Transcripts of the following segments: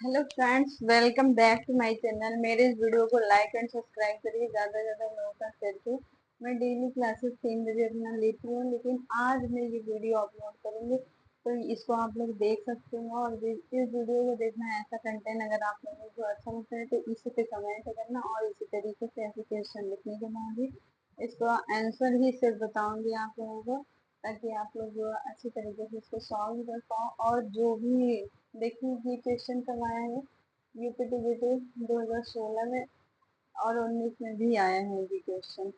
Hello friends, welcome back to my channel. मेरे इस video को लाइक एंड सब्सक्राइब करिए, ज़्यादा से ज़्यादा लोगों का करके। मैं डेली क्लासेस 3 बजे अपना लेती हूँ, लेकिन आज मैं ये वीडियो अपलोड करूँगी तो इसको आप लोग देख सकते हो। और इस वीडियो को देखना, ऐसा कंटेंट अगर आप लोगों को अच्छा लगता है तो इसी पे कमेंट करना और इसी तरीके से ऐसे क्वेश्चन लिखने के बाद भी इसको आंसर ही सिर्फ बताऊंगी आप लोगों को, ताकि आप लोग अच्छी तरीके से इसको सॉल्व कर पाओ। और जो भी देखिए, ये क्वेश्चन कब आया है, यूपीटीजीटी 2016 में और 19 में भी आया है ये क्वेश्चन।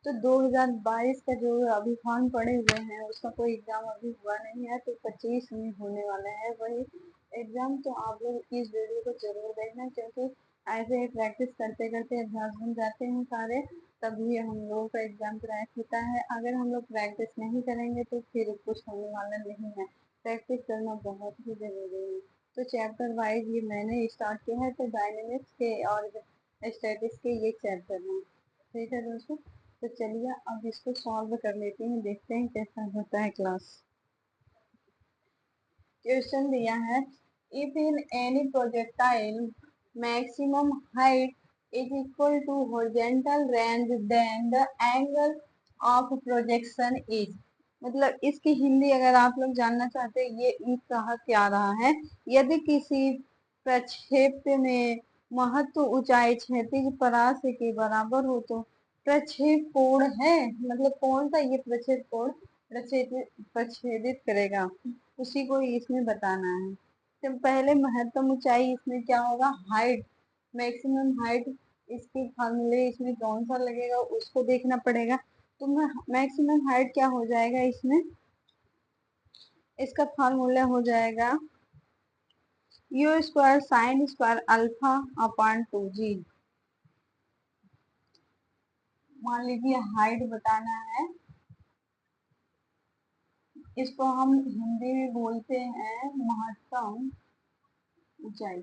तो 2022 का जो अभी फॉर्म पड़े हुए हैं उसका कोई एग्जाम अभी हुआ नहीं है, तो 25 में होने वाला है वही एग्जाम। तो आप लोग इस वीडियो को जरूर देखना, क्योंकि ऐसे ही प्रैक्टिस करते करते एग्जाम बन जाते हैं सारे, तभी हम लोगों का एग्जाम क्रैक होता है। अगर हम लोग प्रैक्टिस नहीं करेंगे तो फिर कुछ होने वाला नहीं है। प्रैक्टिस करना बहुत ही जरूरी है। तो चैप्टर वाइज ये मैंने स्टार्ट किया है, तो डायनेमिक्स के और स्टैटिक्स के ये चैप्टर हैं। ठीक है दोस्तों, तो चलिए अब इसको सॉल्व कर लेते हैं, देखते हैं कैसा होता है क्लास। क्वेश्चन दिया है, if in any projectile maximum height is equal to horizontal range then the angle of projection is. मतलब इसकी हिंदी अगर आप लोग जानना चाहते हैं, ये कहा क्या रहा है, यदि किसी प्रक्षेप्य में महत्व ऊंचाई क्षैतिज परास के बराबर हो तो प्रक्षेप कोण है, मतलब कौन सा ये प्रक्षेप कोण प्रक्षेदित करेगा, उसी को इसमें बताना है। तो पहले महत्तम ऊंचाई, इसमें क्या होगा, हाइट, मैक्सिमम हाइट। इसके फार्मूले इसमें कौन सा लगेगा उसको देखना पड़ेगा। तो मैक्सिमम हाइट क्या हो जाएगा इसमें, इसका फार्मूला हो जाएगा u square sine square alpha upon 2g। मान लीजिए हाइट बताना है, इसको हम हिंदी में बोलते हैं महत्तम ऊंचाई।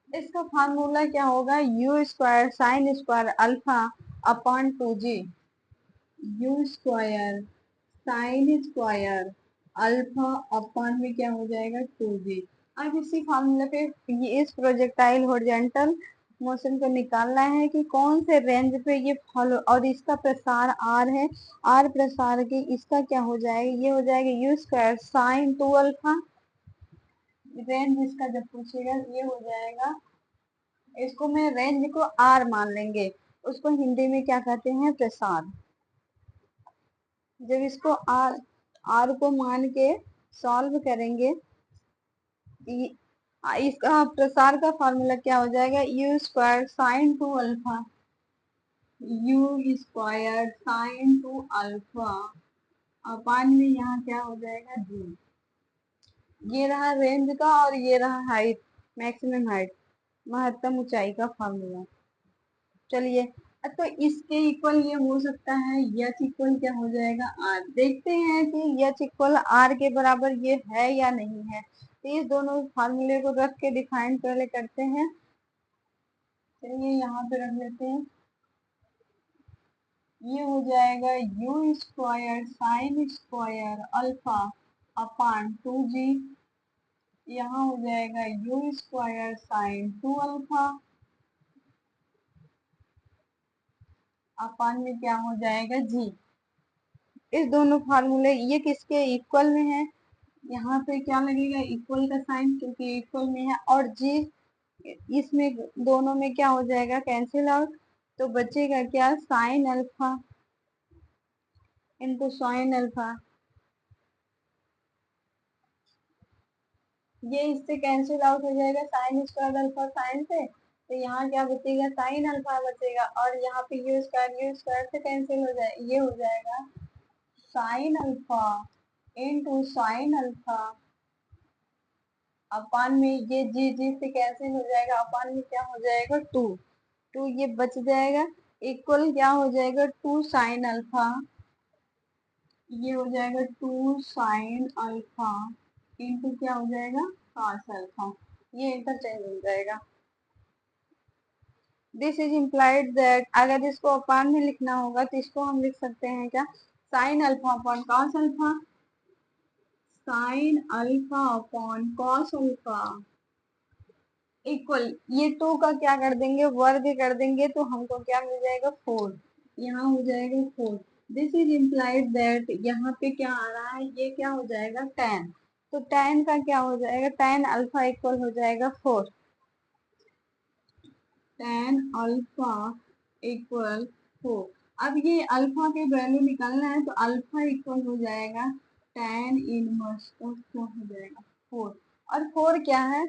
इसका फार्मूला क्या होगा, you square sine square alpha upon 2g। You square sine square alpha upon में क्या हो जाएगा 2g। अब इसी फार्मूला पे ये इस प्रोजेक्टाइल हॉरिजॉन्टल मोशन को निकालना है कि कौन से रेंज पे ये फॉलो, और इसका प्रसार आर है, आर प्रसार के इसका क्या हो जाएगा, ये हो जाएगा u square sign 2 alpha. Range इसका जब पूछेगा ये हो जाएगा, इसको मैं रेंज को आर मान लेंगे, उसको हिंदी में क्या कहते हैं, प्रसार। जब इसको आर आर को मान के सॉल्व करेंगे, इसका प्रसार का फॉर्मूला क्या हो जाएगा, u square sign 2 alpha, you square sign 2 alpha अपान में यहाँ क्या हो जाएगा जी। ये रहा रेंज का और ये रहा हाइट, मैक्सिमम हाइट, महत्तम ऊंचाई का फॉर्मूला। चलिए, तो इसके इक्वल ये हो सकता है, एच इक्वल क्या हो जाएगा आर। देखते हैं कि एच इक्वल आर के बराबर ये है या नहीं है। तो इस दोनों फार्मूले को रख के डिफाइन पहले करते हैं। चलिए यहाँ पे रख लेते हैं, ये हो जाएगा u square sine square alpha अपान 2g। यहाँ हो जाएगा यू स्क्वायर साइन 2 अल्फा अपान में क्या हो जाएगा जी। इस दोनों फार्मूले ये किसके इक्वल में है, यहाँ पे क्या लगेगा, इक्वल का साइन, क्योंकि इक्वल में है। और जी इसमें दोनों में क्या हो जाएगा, कैंसिल आउट। तो बचेगा क्या, sine alpha into sine alpha. ये इससे कैंसिल आउट हो जाएगा, साइन स्क्वायर अल्फा साइन से, तो यहाँ क्या बचेगा, साइन अल्फा बचेगा। और यहाँ पे यू स्क्वायर से कैंसिल हो जाए, ये हो जाएगा sine alpha into sine alpha अपान में ये जी जी से कैंसिल हो जाएगा, अपान में क्या हो जाएगा टू, टू ये बच जाएगा। इक्वल क्या हो जाएगा, टू साइन अल्फा, ये हो जाएगा टू साइन अल्फा इंटू क्या हो जाएगा cos अल्फा, ये इंटरचेंज हो जाएगा। दिस इज इम्प्लाइड दैट, अगर इसको अपान में लिखना होगा तो इसको हम लिख सकते हैं क्या, sine alpha upon cos alpha. Sine alpha upon cos alpha equal, ये टू का क्या कर देंगे, वर्ग कर देंगे, तो हमको क्या मिल जाएगा 4, यहाँ हो जाएगा 4। दिस इज इम्प्लाइड दैट, यहाँ पे क्या आ रहा है, ये क्या हो जाएगा tan, तो tan का क्या हो जाएगा, tan अल्फा इक्वल हो जाएगा 4, tan अल्फा इक्वल 4। अब ये अल्फा के वैल्यू निकालना है, तो अल्फा इक्वल हो जाएगा tan इनवर्स का क्या हो जाएगा 4, और 4 क्या है,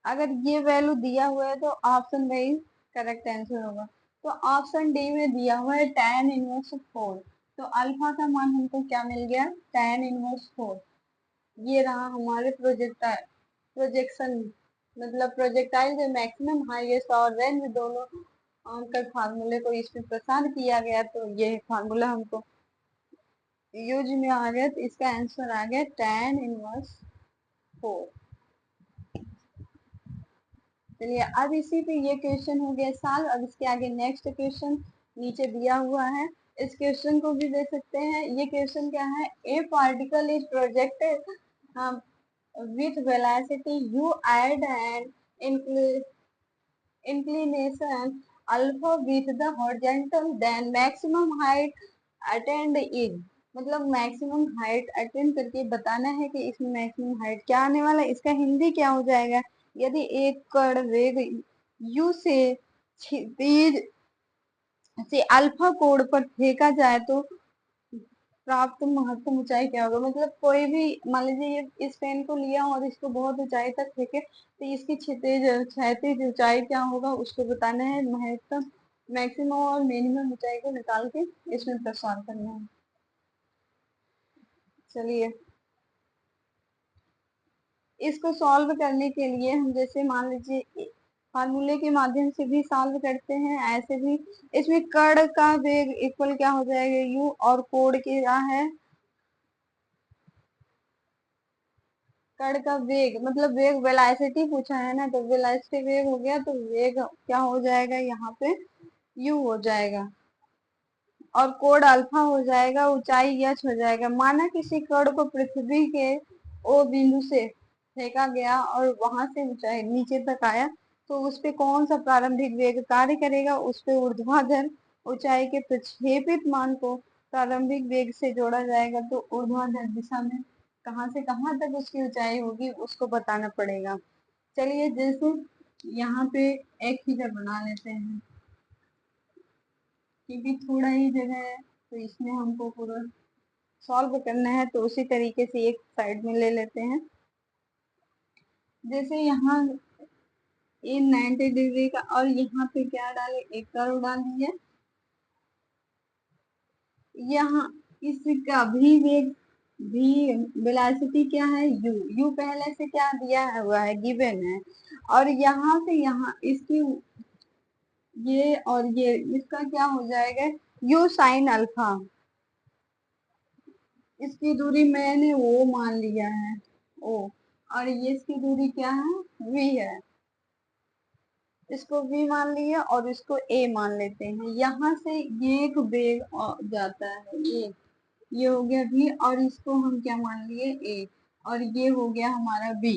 अगर ये वैल्यू दिया हुआ है तो ऑप्शन वाइज करेक्ट आंसर होगा। तो ऑप्शन डी में दिया हुआ है tan इनवर्स 4, तो अल्फा का मान हमको क्या मिल गया, tan इनवर्स 4। ये रहा हमारे प्रोजेक्टाइल, प्रोजेक्शन मतलब प्रोजेक्टाइल जो मैक्सिमम हाईएस्ट और रेंज दोनों का फार्मूले को इसमें प्रसार किया गया, तो ये फार्मूला हमको यूज में आ गया, तो इसका आंसर आ गया tan इनवर्स 4। चलिए अब इसी पे ये क्वेश्चन हो गया सॉल्व। अब इसके आगे नेक्स्ट क्वेश्चन नीचे दिया हुआ है, इस क्वेश्चन को भी देख सकते हैं। ये क्वेश्चन क्या है, a particle is projected with velocity u at and inclination alpha with the horizontal, then maximum height attained is, मतलब मैक्सिमम हाइट अटेंड करके बताना है कि इसमें मैक्सिमम हाइट क्या आने वाला है। इसका हिंदी क्या हो जाएगा, यदि एक कण वेग u से क्षितिज से अल्फा कोण पर फेंका जाए तो प्राप्त महत्तम ऊंचाई क्या होगा, मतलब कोई भी मान लीजिए ये इस पेन को लिया और इसको बहुत ऊंचाई तक फेंके, तो इसकी क्षैतिज ऊंचाई क्या होगा उसको बताना है, महत्तम मैक्सिमम और मिनिमम ऊंचाई को निकाल के इसमें प्रसार करना है। चलिए इसको सॉल्व करने के लिए हम जैसे मान लीजिए फार्मूले के माध्यम से भी सॉल्व करते हैं, ऐसे भी इसमें कण का वेग इक्वल क्या हो जाएगा u, और कोण क्या है, कण का वेग मतलब वेग वेलोसिटी पूछा है ना, तो वेलोसिटी वेग हो गया, तो वेग क्या हो जाएगा यहाँ पे u हो जाएगा, और कोण अल्फा हो जाएगा, ऊंचाई h हो जाएगा। माना किसी कण को पृथ्वी के ओ बिंदु से फेंका गया और वहां से ऊंचाई नीचे तक आया, तो उस पे कौन सा प्रारंभिक वेग कार्य करेगा, उस पे ऊर्ध्वाधर ऊंचाई के प्रक्षेपित मान को प्रारंभिक वेग से जोड़ा जाएगा, तो ऊर्ध्वाधर दिशा में कहाँ से कहाँ तक उसकी ऊंचाई होगी उसको बताना पड़ेगा। चलिए जैसे यहाँ पे एक फिगर बना लेते हैं, क्योंकि थोड़ा ही जगह है तो इसमें हमको पूरा सॉल्व करना है, तो उसी तरीके से एक साइड में ले लेते हैं। जैसे यहाँ ये 90 डिग्री का, और यहाँ पे क्या डाले, एक कर्व डाल दिया, यहाँ इसका भी वेग भी वेलोसिटी क्या है u, u पहले से क्या दिया हुआ है गिवन है, और यहाँ से यहाँ इसकी ये और ये इसका क्या हो जाएगा u साइन अल्फा, इसकी दूरी मैंने वो मान लिया है ओ, और ये इसकी दूरी क्या है v है, इसको v मान लिया और इसको a मान लेते हैं। यहाँ से ये एक वेग जाता है, ये हो गया v, और इसको हम क्या मान लिए a, और ये हो गया हमारा b,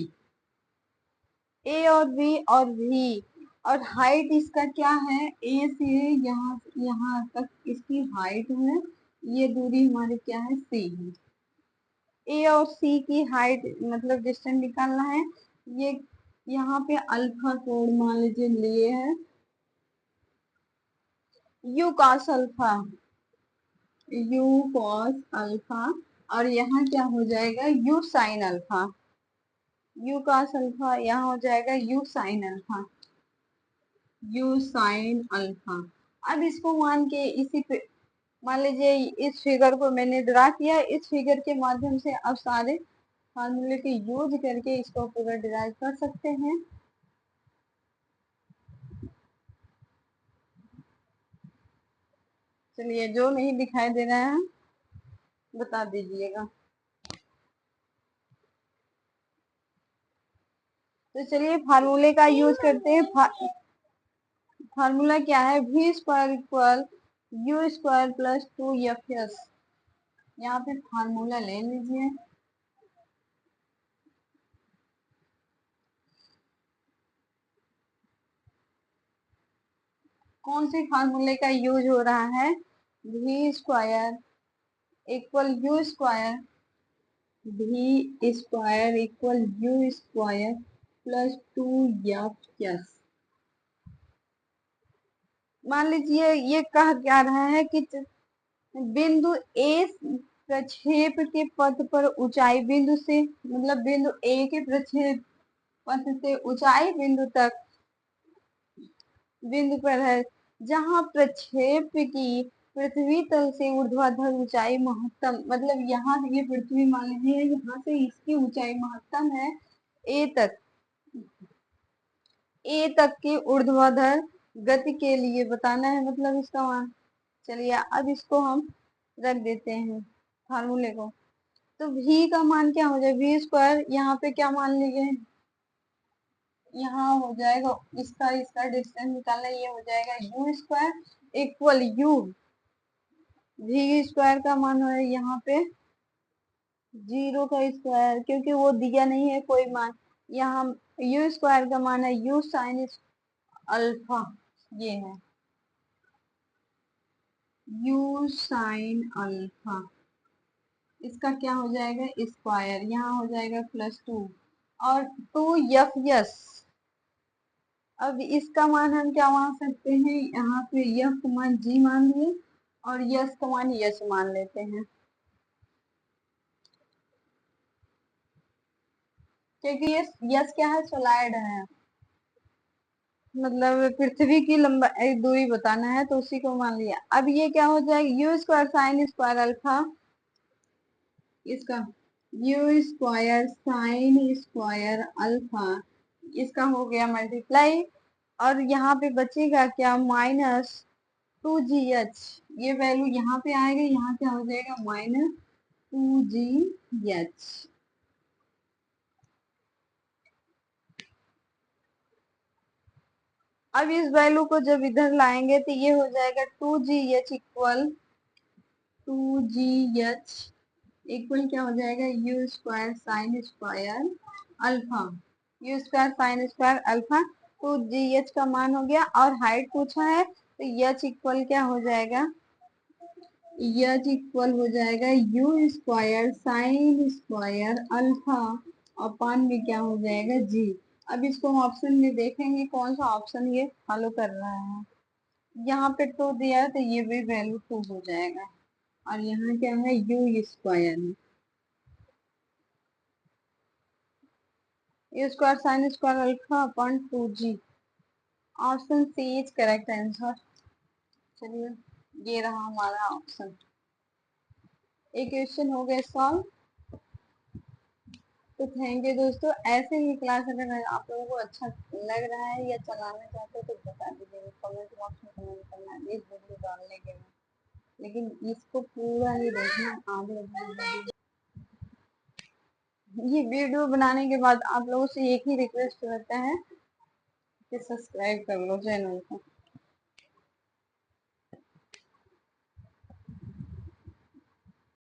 a और b और v, और हाइट इसका क्या है a से यहाँ यहाँ तक इसकी हाइट है, ये दूरी हमारी क्या है c है। ए और सी की हाइट मतलब डिस्टेंस निकालना है। ये यहाँ पे अल्फा कोण मान लीजिए लिए है you cos alpha, you cos alpha, और यहाँ क्या हो जाएगा you sine alpha, you cos alpha यहाँ हो जाएगा you sine alpha, you sine alpha. अब इसको मान के इसी पे मान लीजिए इस फिगर को मैंने ड्रा किया, इस फिगर के माध्यम से अब सारे फार्मूले के यूज करके इसको पूरा डिराइव कर सकते हैं। चलिए जो नहीं दिखाई दे रहा है बता दीजिएगा। तो चलिए फार्मूले का यूज करते हैं। फार्मूला क्या है, v square equal u square plus 2 F S. यहाँ पे फार्मूला ले लीजिए, कौन से फार्मूले का यूज हो रहा है? V square equal u square, v square equal u square plus 2f। मान लीजिए ये कह क्या रहा है कि बिंदु ए प्रक्षेप के पथ पर ऊंचाई बिंदु से, मतलब बिंदु ए के प्रक्षेप पथ से ऊंचाई बिंदु तक बिंदु पर है जहां प्रक्षेप की पृथ्वी तल से ऊर्ध्वाधर ऊंचाई महत्तम, मतलब यहाँ ये पृथ्वी मान लीजिए यहाँ से इसकी ऊंचाई महत्तम है ए तक, ए तक की ऊर्ध्वाधर गति के लिए बताना है, मतलब इसका मान। चलिए अब इसको हम रख देते हैं फार्मूले को। तो v का मान क्या हो जाए? वी स्क्वायर यहाँ पे क्या मान लीजिए, यहाँ हो जाएगा इसका इसका डिस्टेंस निकालना, ये हो जाएगा u square equal u, v square का मान है यहाँ पे 0 का स्क्वायर, क्योंकि वो दिया नहीं है कोई मान। यहाँ यू स्क्वायर का मान है यू साइन अल्फा, ये है यू साइन अल्फा, इसका क्या हो जाएगा स्क्वायर, यहाँ हो जाएगा +2 और 2f। अब इसका मान हम क्या मान सकते हैं, यहाँ पे यफ का मान जी मान लिए और यस का मान यश मान लेते हैं, क्योंकि ये यस क्या है, सोलाइड है, मतलब पृथ्वी की लंबाई दूरी बताना है, तो उसी को मान लिया। अब ये क्या हो जाएगा u square sine square alpha, इसका u square sine square alpha, इसका हो गया मल्टीप्लाई, और यहाँ पे बचेगा क्या -2gh, ये वैल्यू यहाँ पे आएगा, यहाँ क्या हो जाएगा -2gh। अब इस वैल्यू को जब इधर लाएंगे तो ये हो जाएगा 2gh इक्वल 2gh इक्वल क्या हो जाएगा u square sine square alpha, you square sine square alpha. तो जी एच का मान हो गया और हाइट पूछा है, तो एच इक्वल क्या हो जाएगा, एच इक्वल हो जाएगा u square sine square alpha अपान में क्या हो जाएगा जी। अब इसको हम ऑप्शन में देखेंगे कौन सा ऑप्शन ये फॉलो कर रहा है। यहाँ पे 2 दिया है तो ये भी वैल्यू 2 हो जाएगा, और यहाँ क्या है यू स्क्वायर है, u square sine square alpha upon 2g। Option C is correct answer. चलिए ये रहा हमारा ऑप्शन। एक क्वेश्चन हो गया सॉल्व। तो थैंक यू दोस्तों, ऐसे ही क्लास अगर आप लोगों को अच्छा लग रहा है या चलाना चाहते हो तो बता दीजिएगा, कमेंट बॉक्स में कमेंट करना इस वीडियो डालने के लिए, लेकिन इसको पूरा ही देखना आगे। ये वीडियो बनाने के बाद आप लोगों से एक ही रिक्वेस्ट रहता है कि सब्सक्राइब कर लो चैनल को।